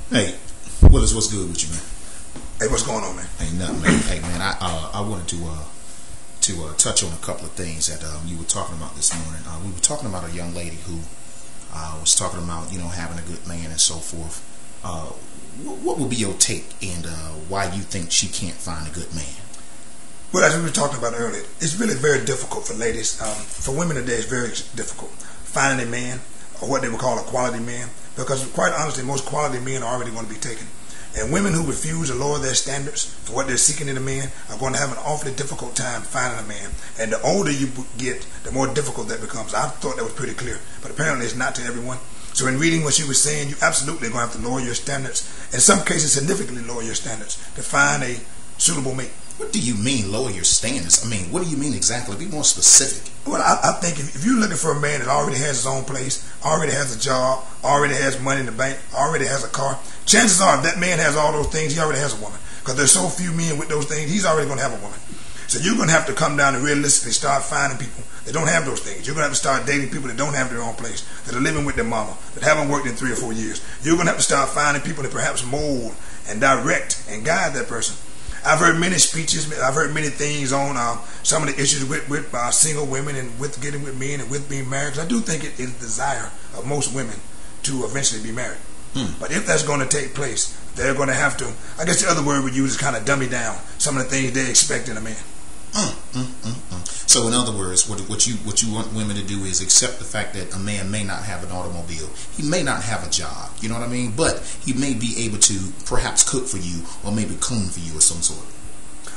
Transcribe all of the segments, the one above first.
Hey, what's good with you, man? Hey, what's going on, man? Ain't nothing, man. Hey, man, I wanted to touch on a couple of things that you were talking about this morning. We were talking about a young lady who was talking about having a good man and so forth. What would be your take and why you think she can't find a good man? Well, as we were talking about earlier, it's really very difficult for ladies. For women today, it's very difficult finding a man, or what they would call a quality man, because quite honestly, most quality men are already going to be taken. And women who refuse to lower their standards for what they're seeking in a man are going to have an awfully difficult time finding a man. And the older you get, the more difficult that becomes. I thought that was pretty clear, but apparently it's not to everyone. So in reading what she was saying, you absolutely are going to have to lower your standards. In some cases, significantly lower your standards to find a suitable mate. What do you mean, lower your standards? I mean, what do you mean exactly? Be more specific. Well, I think if you're looking for a man that already has his own place, already has a job, already has money in the bank, already has a car, chances are if that man has all those things, he already has a woman. Because there's so few men with those things, he's already going to have a woman. So you're going to have to come down and realistically start finding people that don't have those things. You're going to have to start dating people that don't have their own place, that are living with their mama, that haven't worked in 3 or 4 years. You're going to have to start finding people that perhaps mold and direct and guide that person. I've heard many speeches, I've heard many things on some of the issues with single women and with getting with men and with being married. Because I do think it is the desire of most women to eventually be married. But if that's going to take place, they're going to have to, I guess the other word we use is kind of dummy down some of the things they expect in a man. So in other words, what you want women to do is accept the fact that a man may not have an automobile, he may not have a job, you know what I mean, but he may be able to perhaps cook for you or maybe clean for you of some sort.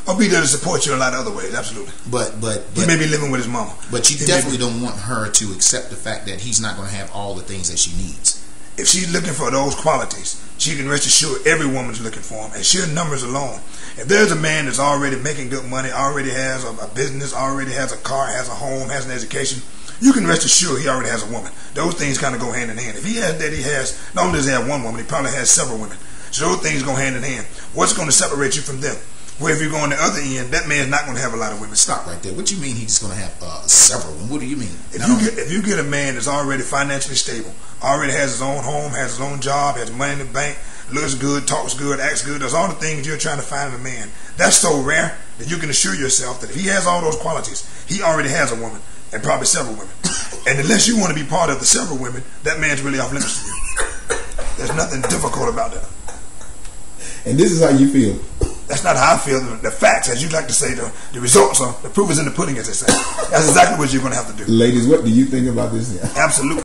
Or be there to support you in a lot of other ways, absolutely. But he may be living with his mama. But you definitely don't want her to accept the fact that he's not going to have all the things that she needs. If she's looking for those qualities, she can rest assured every woman's looking for them, and sheer numbers alone. If there's a man that's already making good money, already has a business, already has a car, has a home, has an education, you can rest assured he already has a woman. Those things kind of go hand in hand. If he has that, he has, not only does he have one woman, he probably has several women. So those things go hand in hand. What's going to separate you from them? Where if you go on the other end, that man's not going to have a lot of women. Stop right there. What do you mean he's going to have several? What do you mean? If you get a man that's already financially stable, already has his own home, has his own job, has money in the bank, looks good, talks good, acts good, does all the things you're trying to find in a man, that's so rare that you can assure yourself that if he has all those qualities, he already has a woman, and probably several women. And unless you want to be part of the several women, that man's really off limits to you. There's nothing difficult about that. And this is how you feel? That's not how I feel. The facts, as you like to say, the results are, the proof is in the pudding, as they say. That's exactly what you're going to have to do. Ladies, what do you think about this? Absolutely.